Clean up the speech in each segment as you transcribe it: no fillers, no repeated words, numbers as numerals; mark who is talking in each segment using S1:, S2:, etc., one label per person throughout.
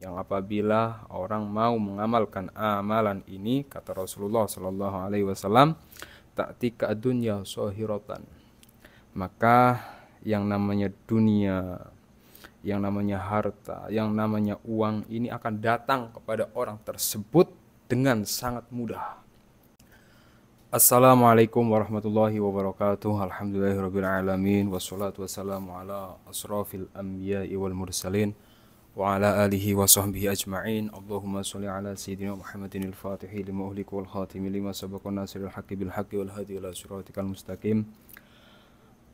S1: yang apabila orang mau mengamalkan amalan ini, kata Rasulullah Shallallahu Alaihi Wasallam, ta'tika dunya sohirotan, maka yang namanya dunia, yang namanya harta, yang namanya uang ini akan datang kepada orang tersebut dengan sangat mudah. Assalamualaikum warahmatullahi wabarakatuh. Alhamdulillahirabbil alamin wassalatu wassalamu ala asrafil anbiya'i wal mursalin wa ala alihi wa sahbihi ajma'in. Allahumma sholli ala sayyidina Muhammadin al-Fatihi lima ughliqa wal khatimi lima sabaqa nasiril haqqi bil haqqi wal hadi ila siratikal mustaqim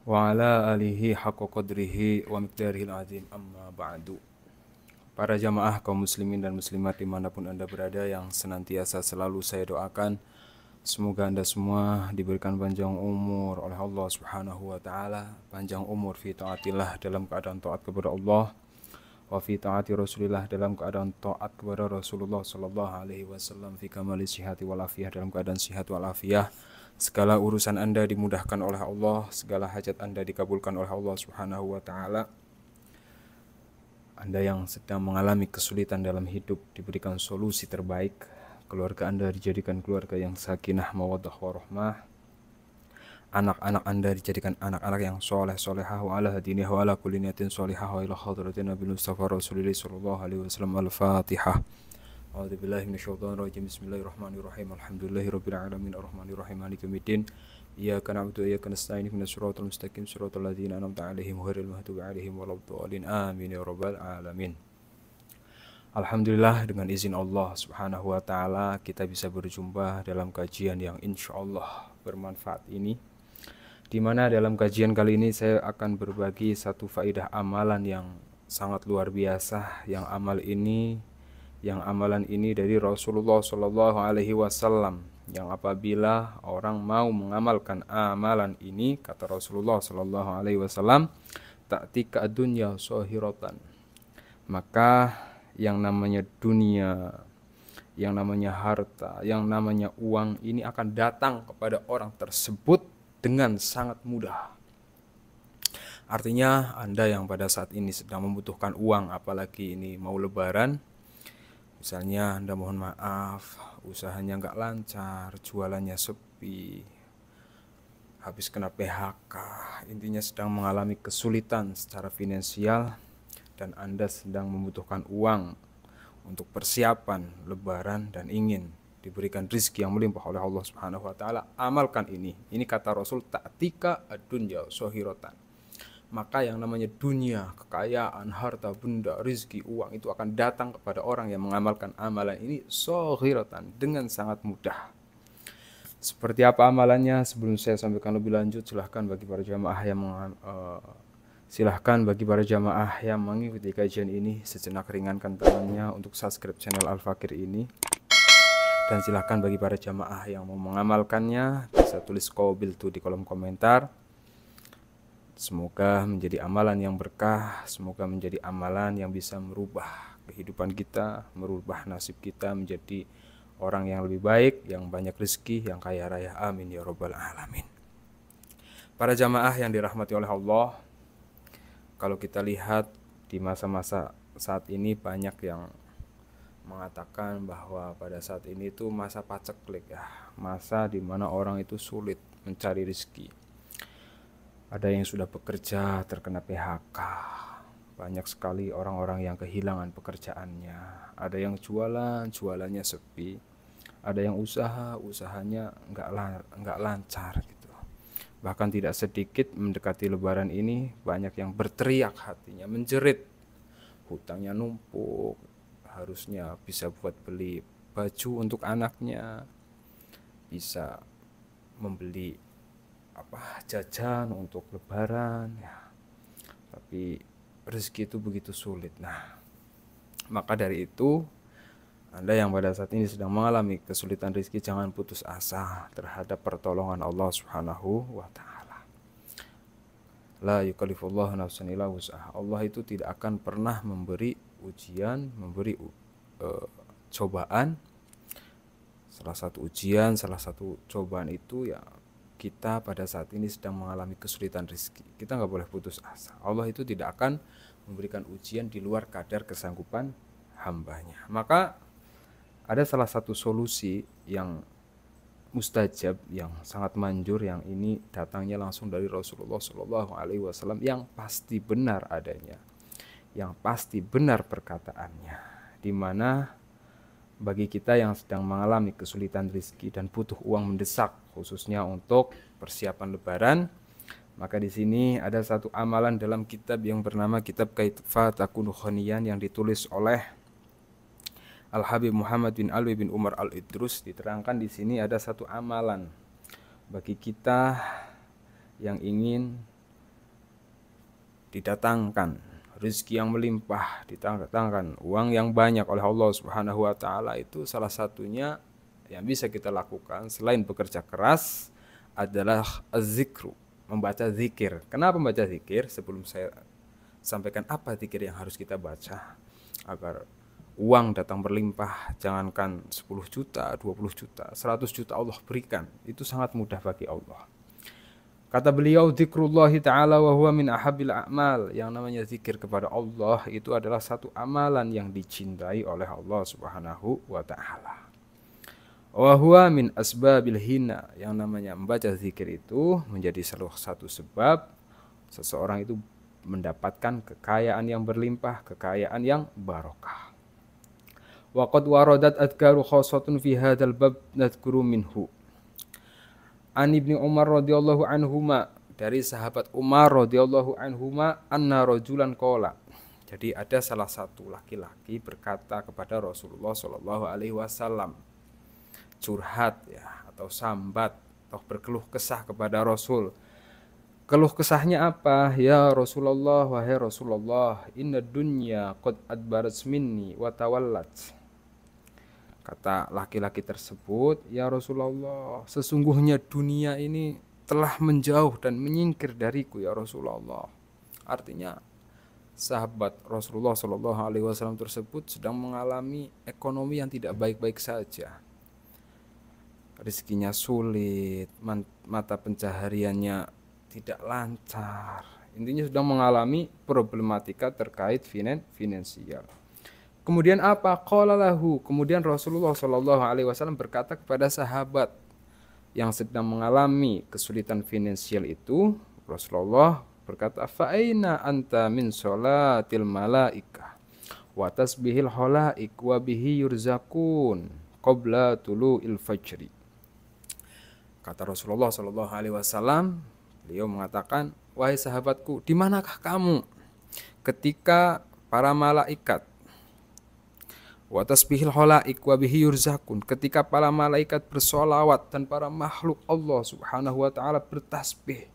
S1: wa ala alihi haqqa qadrihi wa miqdarihil azim. Amma ba'du. Para jamaah kaum muslimin dan muslimat dimanapun Anda berada, yang senantiasa selalu saya doakan, semoga Anda semua diberikan panjang umur oleh Allah Subhanahu wa taala, panjang umur fi taatillah, dalam keadaan taat kepada Allah, wa fi taati Rasulillah, dalam keadaan taat kepada Rasulullah sallallahu alaihi wasallam, fi kamali sihhati wal afiyah, dalam keadaan sihat wal afiyah. Segala urusan Anda dimudahkan oleh Allah, segala hajat Anda dikabulkan oleh Allah Subhanahu wa taala. Anda yang sedang mengalami kesulitan dalam hidup diberikan solusi terbaik. Keluarga Anda dijadikan keluarga yang sakinah mawaddah warahmah. Anak-anak Anda dijadikan anak-anak yang soleh solehah wa ala hadinihi wa ala kulli niyatin solehah wa ila hadratin Nabi Mustafa Rasulullah sallallahu alaihi wasallam. Al-Fatihah. A'udzubillahi minasyaitonir rajim. Bismillahirrahmanirrahim. Alhamdulillahirabbil alamin arrahmanir rahim maliki yaumiddin. Iyyaka na'budu wa iyyaka nasta'in ihdinas siratal mustaqim siratal ladzina an'amta 'alaihim ghairil maghdubi 'alaihim waladdallin. Amin ya rabbal alamin. Alhamdulillah, dengan izin Allah Subhanahu wa taala kita bisa berjumpa dalam kajian yang insyaallah bermanfaat ini, di mana dalam kajian kali ini saya akan berbagi satu faedah amalan yang sangat luar biasa, yang amalan ini dari Rasulullah Shallallahu alaihi wasallam, yang apabila orang mau mengamalkan amalan ini, kata Rasulullah Shallallahu alaihi wasallam, ta'tika dunya sohirotan, maka yang namanya dunia, yang namanya harta, yang namanya uang ini akan datang kepada orang tersebut dengan sangat mudah. Artinya Anda yang pada saat ini sedang membutuhkan uang, apalagi ini mau lebaran, misalnya Anda mohon maaf, usahanya nggak lancar, jualannya sepi, habis kena PHK, intinya sedang mengalami kesulitan secara finansial, dan Anda sedang membutuhkan uang untuk persiapan lebaran dan ingin diberikan rizki yang melimpah oleh Allah Subhanahu wa taala, amalkan ini. Ini kata Rasul, ta'tika ad-dunya sohirotan. Maka yang namanya dunia, kekayaan, harta benda, rizki, uang itu akan datang kepada orang yang mengamalkan amalan ini sohirotan, dengan sangat mudah. Seperti apa amalannya? Sebelum saya sampaikan lebih lanjut, silahkan bagi para jamaah yang mengikuti kajian ini sejenak ringankan tangannya untuk subscribe channel Al-Fakir ini. Dan silahkan bagi para jamaah yang mau mengamalkannya bisa tulis qabiltu di kolom komentar. Semoga menjadi amalan yang berkah, semoga menjadi amalan yang bisa merubah kehidupan kita, merubah nasib kita menjadi orang yang lebih baik, yang banyak rezeki, yang kaya raya. Amin ya rabbal alamin. Para jamaah yang dirahmati oleh Allah, kalau kita lihat di masa-masa saat ini banyak yang mengatakan bahwa pada saat ini itu masa paceklik ya, masa di mana orang itu sulit mencari rezeki. Ada yang sudah bekerja terkena PHK, banyak sekali orang-orang yang kehilangan pekerjaannya. Ada yang jualannya sepi, ada yang usahanya nggak lancar gitu. Bahkan tidak sedikit mendekati lebaran ini banyak yang berteriak hatinya, menjerit, hutangnya numpuk, harusnya bisa buat beli baju untuk anaknya, bisa membeli jajan untuk lebaran ya. Tapi rezeki itu begitu sulit. Nah, maka dari itu Anda yang pada saat ini sedang mengalami kesulitan rezeki, jangan putus asa terhadap pertolongan Allah Subhanahu wa taala. La yukallifullahu nafsan illa wus'aha. Allah itu tidak akan pernah memberi ujian, memberi cobaan. Salah satu ujian, salah satu cobaan itu ya kita pada saat ini sedang mengalami kesulitan rezeki. Kita nggak boleh putus asa. Allah itu tidak akan memberikan ujian di luar kadar kesanggupan hambanya. Maka ada salah satu solusi yang mustajab, yang sangat manjur, yang ini datangnya langsung dari Rasulullah SAW, yang pasti benar adanya, yang pasti benar perkataannya, di mana bagi kita yang sedang mengalami kesulitan rezeki dan butuh uang mendesak, khususnya untuk persiapan Lebaran, maka di sini ada satu amalan dalam kitab yang bernama Kitab Kaifa Takunu Ghaniyan, yang ditulis oleh Al-Habib Muhammad bin Alwi bin Umar Al-Idrus. Diterangkan di sini ada satu amalan bagi kita yang ingin didatangkan rezeki yang melimpah, didatangkan uang yang banyak oleh Allah Subhanahu wa taala. Itu salah satunya yang bisa kita lakukan selain bekerja keras adalah az-zikru, membaca zikir. Kenapa membaca zikir? Sebelum saya sampaikan apa zikir yang harus kita baca agar uang datang berlimpah, jangankan 10 juta, 20 juta, 100 juta Allah berikan, itu sangat mudah bagi Allah. Kata beliau, zikrullahi ta'ala wa huwa min ahabbil a'mal. Yang namanya zikir kepada Allah itu adalah satu amalan yang dicintai oleh Allah Subhanahu wa ta'ala. Wa huwa min asbabil hina. Yang namanya membaca zikir itu menjadi salah satu sebab seseorang itu mendapatkan kekayaan yang berlimpah, kekayaan yang barokah. Wa qad waradat adkaru khassatun fi hadzal bab nadhkuru minhu. An Ibnu Umar radhiyallahu anhuma, dari sahabat Umar radhiyallahu anhuma, anna rajulan qala. Jadi ada salah satu laki-laki berkata kepada Rasulullah sallallahu alaihi wasallam, curhat ya, atau sambat, atau berkeluh kesah kepada Rasul. Keluh kesahnya apa? Ya Rasulullah, wahai Rasulullah, inna dunya qad adbarat minni wa tawallat. Kata laki-laki tersebut, ya Rasulullah, sesungguhnya dunia ini telah menjauh dan menyingkir dariku ya Rasulullah. Artinya sahabat Rasulullah Shallallahu Alaihi Wasallam tersebut sedang mengalami ekonomi yang tidak baik-baik saja. Rezekinya sulit, mata pencahariannya tidak lancar. Intinya sedang mengalami problematika terkait finansial. Kemudian apa? Qala lahu. Kemudian Rasulullah Shallallahu Alaihi Wasallam berkata kepada sahabat yang sedang mengalami kesulitan finansial itu, Rasulullah berkata, fa'aina anta min sholatil malaikah wa tasbihil khalaik wa bihi yurzakun qabla tulu'il fajri. Kata Rasulullah Shallallahu Alaihi Wasallam, beliau mengatakan, wahai sahabatku, di manakah kamu ketika para malaikat wa tasbihil khalaik wa bihi yurzakun, ketika para malaikat bersolawat dan para makhluk Allah Subhanahu wa taala bertasbih,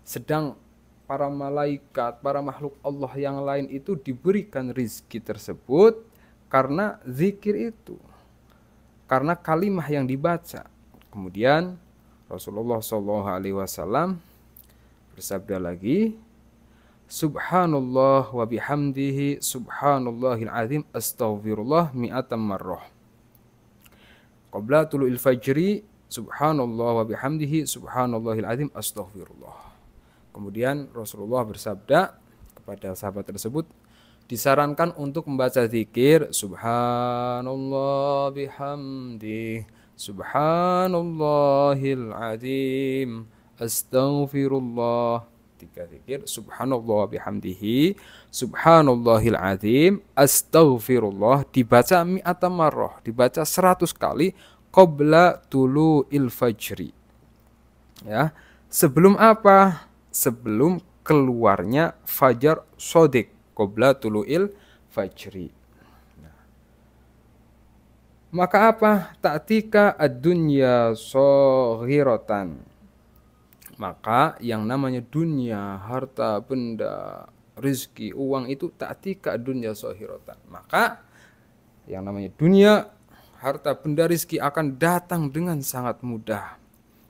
S1: sedang para malaikat, para makhluk Allah yang lain itu diberikan rizki tersebut karena zikir itu, karena kalimah yang dibaca. Kemudian Rasulullah SAW bersabda lagi, Subhanallah wa bihamdihi subhanallahil azim astaghfirullah mi'atam marrah. Qabla tulu'il fajri subhanallah wa bihamdihi subhanallahil azim astaghfirullah. Kemudian Rasulullah bersabda kepada sahabat tersebut, disarankan untuk membaca zikir subhanallah bihamdihi subhanallahil azim astaghfirullah. 3 zikir, subhanallah bihamdihi subhanallahil azim astaghfirullah, dibaca mi'atam marrah, dibaca 100 kali qabla tulu'il fajri. Ya, sebelum apa? Sebelum keluarnya fajar shodiq, qabla tulu'il fajri. Maka apa? Ta'tika ad-dunya shaghiratan. Maka yang namanya dunia, harta benda, rezeki, uang itu ta'tika ad-dunya shaghiratan. Maka yang namanya dunia, harta benda, rezeki akan datang dengan sangat mudah.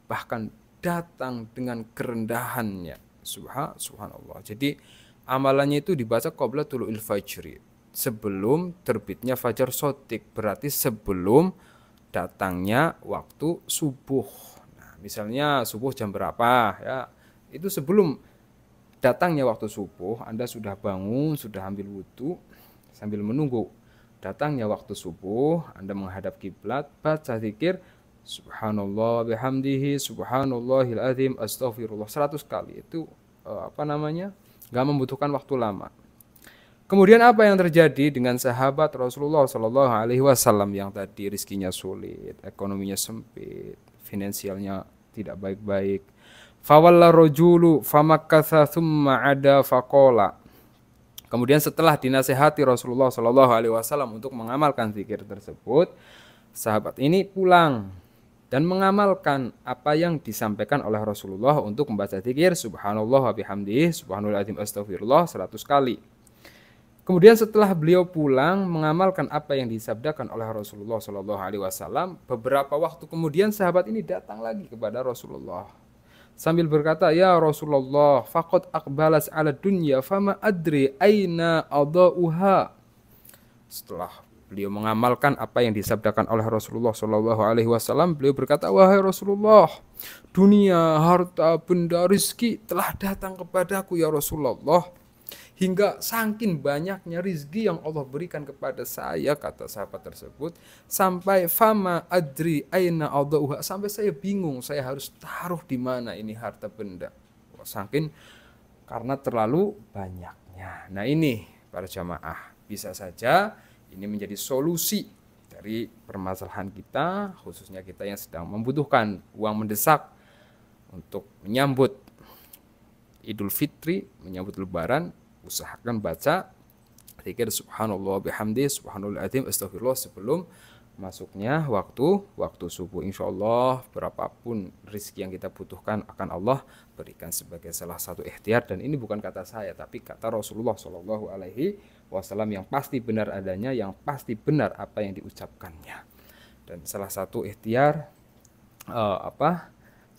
S1: Bahkan datang dengan kerendahannya. Subhanallah. Jadi amalannya itu dibaca qabla tulu'il fajri, sebelum terbitnya fajar shodiq, berarti sebelum datangnya waktu subuh. Nah, misalnya subuh jam berapa ya? Itu sebelum datangnya waktu subuh, Anda sudah bangun, sudah ambil wudu, sambil menunggu datangnya waktu subuh, Anda menghadap kiblat, baca zikir subhanallah bihamdihi subhanallahil azim astaghfirullah 100 kali. Itu nggak membutuhkan waktu lama. Kemudian apa yang terjadi dengan sahabat Rasulullah Shallallahu Alaihi Wasallam yang tadi rizkinya sulit, ekonominya sempit, finansialnya tidak baik-baik. Fawalla rojulu famakatha thumma ada faqala. Kemudian setelah dinasehati Rasulullah Shallallahu Alaihi Wasallam untuk mengamalkan zikir tersebut, sahabat ini pulang dan mengamalkan apa yang disampaikan oleh Rasulullah untuk membaca zikir subhanallah wa bihamdihi subhanallahil azim astaghfirullah 100 kali. Kemudian setelah beliau pulang mengamalkan apa yang disabdakan oleh Rasulullah Shallallahu Alaihi Wasallam, beberapa waktu kemudian sahabat ini datang lagi kepada Rasulullah sambil berkata, ya Rasulullah, faqad aqbalas ala dunya fama adri aina adauha. Setelah beliau mengamalkan apa yang disabdakan oleh Rasulullah Shallallahu Alaihi Wasallam, beliau berkata, wahai Rasulullah, dunia, harta, benda, rizki telah datang kepadaku ya Rasulullah. Hingga saking banyaknya rizki yang Allah berikan kepada saya, kata sahabat tersebut, sampai fama adri aina adauha, sampai saya bingung saya harus taruh di mana ini harta benda. Saking karena terlalu banyaknya. Nah ini para jamaah, bisa saja ini menjadi solusi dari permasalahan kita, khususnya kita yang sedang membutuhkan uang mendesak untuk menyambut Idul Fitri, menyambut Lebaran. Usahakan baca zikir subhanallah bihamdi subhanallahil azim astaghfirullah sebelum masuknya waktu subuh. Insyaallah berapapun rezeki yang kita butuhkan akan Allah berikan sebagai salah satu ikhtiar, dan ini bukan kata saya tapi kata Rasulullah Shallallahu Alaihi Wasallam yang pasti benar adanya, yang pasti benar apa yang diucapkannya. Dan salah satu ikhtiar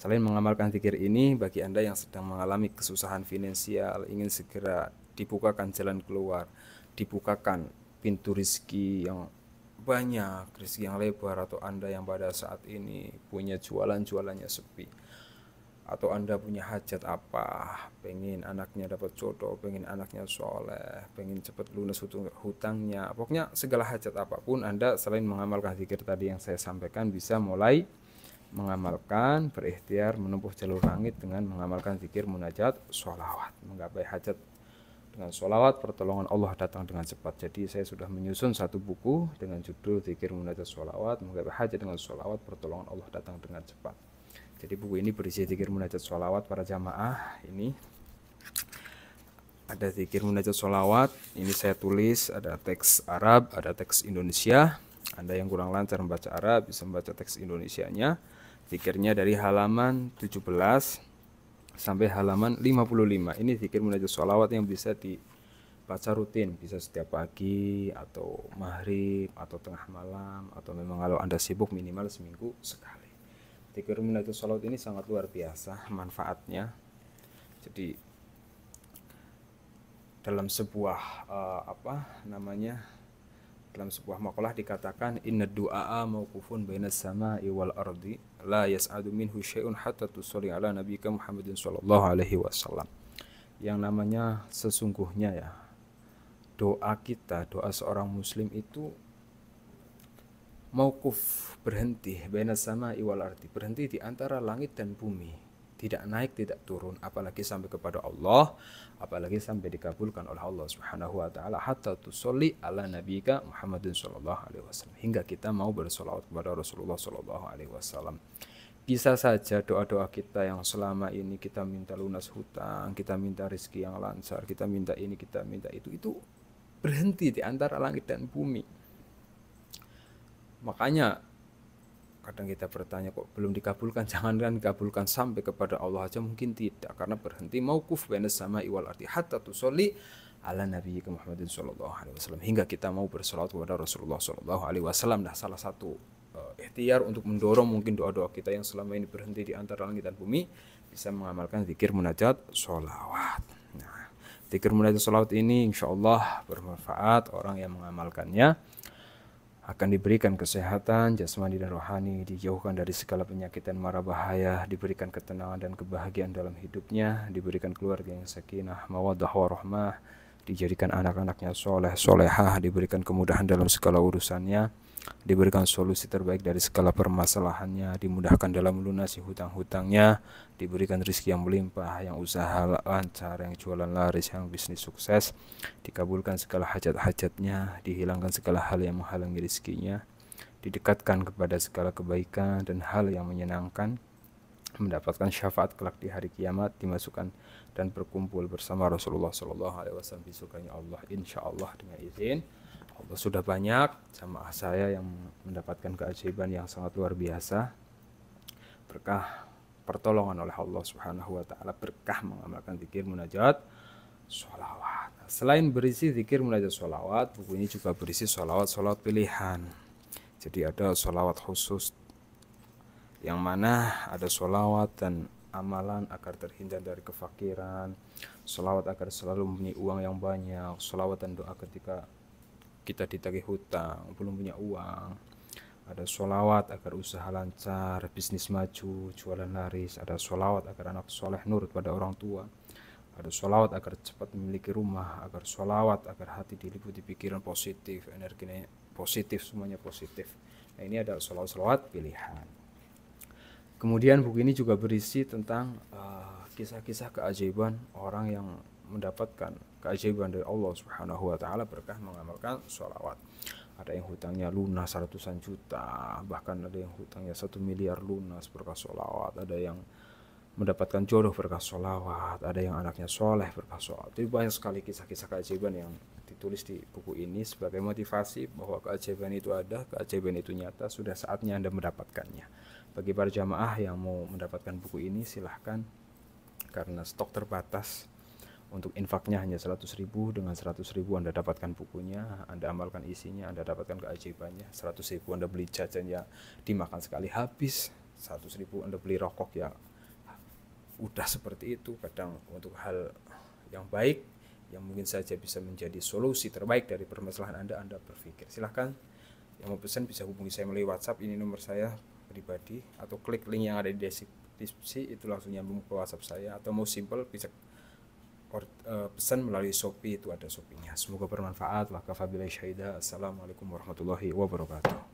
S1: selain mengamalkan zikir ini, bagi Anda yang sedang mengalami kesusahan finansial, ingin segera dibukakan jalan keluar, dibukakan pintu rezeki yang banyak, rezeki yang lebar, atau Anda yang pada saat ini punya jualannya sepi, atau Anda punya hajat apa, pengen anaknya dapat jodoh, pengen anaknya soleh, pengen cepat lunas hutangnya, pokoknya segala hajat apapun, Anda selain mengamalkan zikir tadi yang saya sampaikan, bisa mulai mengamalkan, berikhtiar menempuh jalur langit dengan mengamalkan zikir munajat sholawat, menggapai hajat dengan sholawat, pertolongan Allah datang dengan cepat. Jadi saya sudah menyusun satu buku dengan judul zikir munajat sholawat, menggapai hajat dengan sholawat, pertolongan Allah datang dengan cepat. Jadi buku ini berisi zikir munajat sholawat para jamaah. Ini ada zikir munajat sholawat, ini saya tulis, ada teks Arab, ada teks Indonesia. Anda yang kurang lancar membaca Arab bisa membaca teks Indonesianya. Zikirnya dari halaman 17 sampai halaman 55. Ini zikir munajat sholawat yang bisa dibaca rutin, bisa setiap pagi atau maghrib atau tengah malam, atau memang kalau Anda sibuk minimal seminggu sekali. Zikir munajat sholawat ini sangat luar biasa manfaatnya. Jadi dalam sebuah dalam sebuah makalah dikatakan inna du'a mauqufun bainas sama'i wal ardi la yas'adu minhu syai'un hatta tusalli ala nabiyyika Muhammadin sallallahu alaihi wasallam. Yang namanya sesungguhnya ya, doa kita, doa seorang muslim itu mauquf, berhenti, bainas sama'i wal ardi, berhenti di antara langit dan bumi. Tidak naik, tidak turun, apalagi sampai kepada Allah, apalagi sampai dikabulkan oleh Allah Subhanahu wa taala, hatta tusolli ala nabiyika Muhammadin sallallahu alaihi wasallam, hingga kita mau bersolawat kepada Rasulullah sallallahu alaihi wasallam. Bisa saja doa-doa kita yang selama ini kita minta lunas hutang, kita minta rezeki yang lancar, kita minta ini, kita minta itu berhenti di antara langit dan bumi. Makanya kadang kita bertanya, kok belum dikabulkan? Jangankan dikabulkan, sampai kepada Allah aja mungkin tidak, karena berhenti mauquf bainas sama'i wal ardi hatta tusolli ala nabiyyika Muhammadin sallallahu alaihi wasallam, hingga kita mau bersolawat kepada Rasulullah sallallahu alaihi wasallam. Nah, salah satu ikhtiar untuk mendorong mungkin doa-doa kita yang selama ini berhenti di antara langit dan bumi, bisa mengamalkan zikir munajat sholawat. Nah, zikir munajat sholawat ini insyaallah bermanfaat. Orang yang mengamalkannya akan diberikan kesehatan jasmani dan rohani, dijauhkan dari segala penyakit dan mara bahaya, diberikan ketenangan dan kebahagiaan dalam hidupnya, diberikan keluarga yang sakinah, mawaddah warahmah, dijadikan anak-anaknya soleh, solehah, diberikan kemudahan dalam segala urusannya, diberikan solusi terbaik dari segala permasalahannya, dimudahkan dalam melunasi hutang-hutangnya, diberikan rezeki yang melimpah, yang usaha lancar, yang jualan laris, yang bisnis sukses, dikabulkan segala hajat-hajatnya, dihilangkan segala hal yang menghalangi rezekinya, didekatkan kepada segala kebaikan dan hal yang menyenangkan, mendapatkan syafaat kelak di hari kiamat, dimasukkan dan berkumpul bersama Rasulullah SAW di surganya Allah, insya Allah dengan izin Allah. Sudah banyak jamaah saya yang mendapatkan keajaiban yang sangat luar biasa berkah pertolongan oleh Allah Subhanahu wa taala, berkah mengamalkan zikir, munajat, sholawat. Selain berisi zikir, munajat, sholawat, buku ini juga berisi sholawat pilihan. Jadi ada sholawat khusus yang mana ada sholawat dan amalan agar terhindar dari kefakiran, sholawat agar selalu mempunyai uang yang banyak, sholawat dan doa ketika kita ditagih hutang, belum punya uang, ada sholawat agar usaha lancar, bisnis maju, jualan laris, ada sholawat agar anak soleh nurut pada orang tua, ada sholawat agar cepat memiliki rumah, agar sholawat agar hati diliputi pikiran positif, energinya positif, semuanya positif. Nah, ini adalah sholawat pilihan. Kemudian buku ini juga berisi tentang kisah-kisah keajaiban orang yang mendapatkan keajaiban dari Allah Subhanahu wa taala berkah mengamalkan sholawat. Ada yang hutangnya lunas ratusan juta, bahkan ada yang hutangnya 1 miliar lunas berkah sholawat, ada yang mendapatkan jodoh berkah sholawat, ada yang anaknya soleh berkah sholawat. Jadi banyak sekali kisah-kisah keajaiban yang ditulis di buku ini sebagai motivasi bahwa keajaiban itu ada, keajaiban itu nyata, sudah saatnya Anda mendapatkannya. Bagi para jamaah yang mau mendapatkan buku ini silahkan, karena stok terbatas. Untuk infaknya hanya 100.000, dengan 100.000 Anda dapatkan bukunya, Anda amalkan isinya, Anda dapatkan keajaibannya. 100.000 Anda beli jajan ya dimakan sekali habis, 100.000 Anda beli rokok ya udah seperti itu. Kadang untuk hal yang baik yang mungkin saja bisa menjadi solusi terbaik dari permasalahan Anda berpikir. Silahkan yang mau pesan bisa hubungi saya melalui WhatsApp, ini nomor saya pribadi, atau klik link yang ada di deskripsi itu langsung nyambung ke WhatsApp saya, atau mau simple bisa pesan melalui Shopee, itu ada Shopee-nya. Semoga bermanfaat. Wa kafa billahi syahida. Assalamualaikum warahmatullahi wabarakatuh.